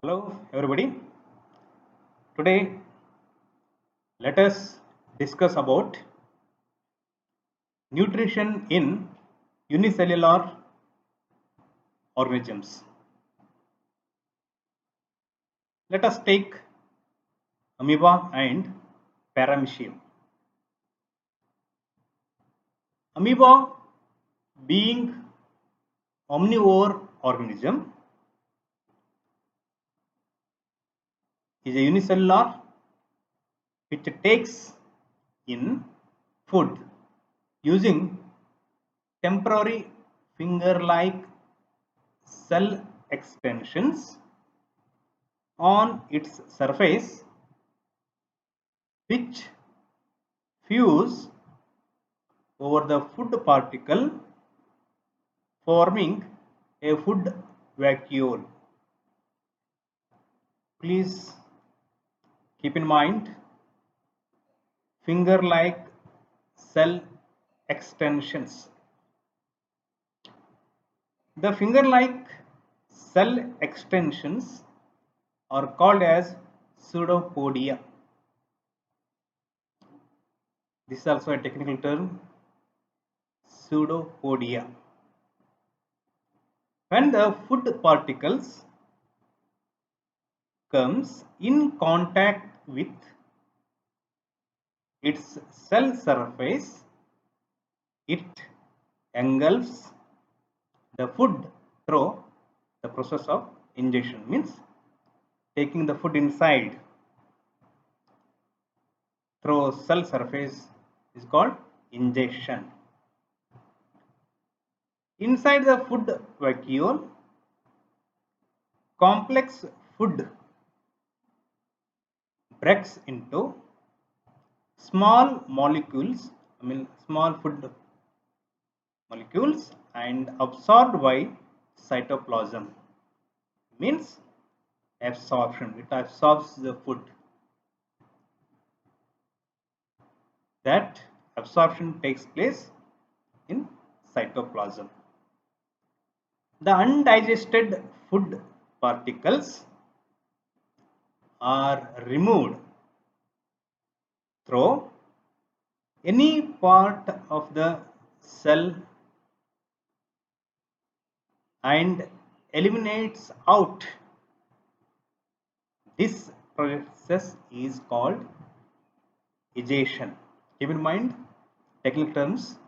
Hello, everybody. Today, let us discuss about nutrition in unicellular organisms. Let us take amoeba and paramecium. Amoeba, being omnivore organism, is a unicellular which takes in food using temporary finger-like cell extensions on its surface which fuse over the food particle, forming a food vacuole. Please keep in mind finger-like cell extensions. The finger-like cell extensions are called as pseudopodia. This is also a technical term, pseudopodia. When the food particles comes in contact with its cell surface, it engulfs the food through the process of ingestion, means taking the food inside through cell surface is called ingestion. Inside the food vacuole, complex food breaks into small molecules, small food molecules, and absorbed by cytoplasm, means absorption. It absorbs the food. That absorption takes place in cytoplasm. The undigested food particles are removed through any part of the cell and eliminates out. This process is called egestion. Keep in mind technical terms: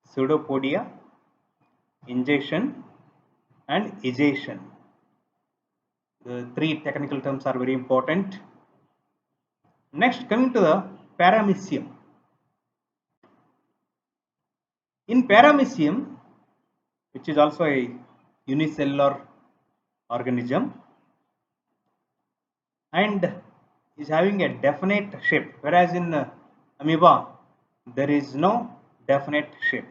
pseudopodia, ingestion, and egestion. The three technical terms are very important. Next, coming to the paramecium. In paramecium, which is also a unicellular organism and is having a definite shape, whereas in amoeba there is no definite shape,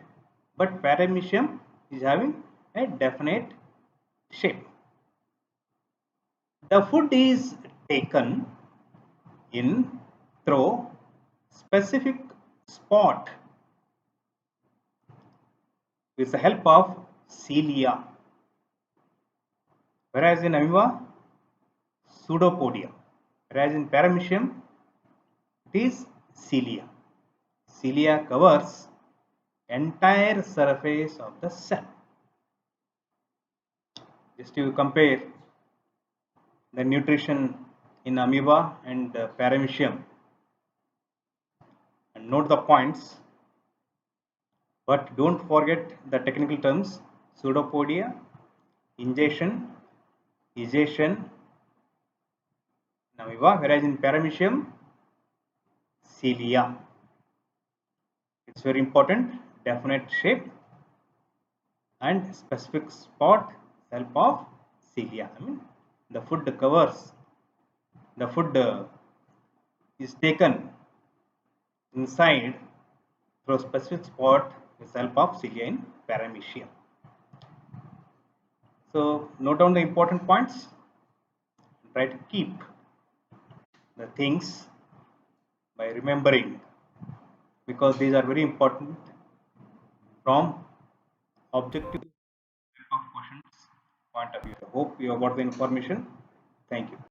but paramecium is having a definite shape. The food is taken in through specific spot with the help of cilia, whereas in amoeba pseudopodia, whereas in paramecium it is cilia. Cilia covers entire surface of the cell. Just to compare the nutrition in amoeba and paramecium and note the points, but don't forget the technical terms: pseudopodia, ingestion, egestion in amoeba, whereas in paramecium cilia. It's very important: definite shape and specific spot, help of cilia. The food covers, the food is taken inside through a specific spot with help of cilia in paramecium. So note down the important points, try to keep the things by remembering, because these are very important from objective type of questions point of view. I hope you have got the information. Thank you.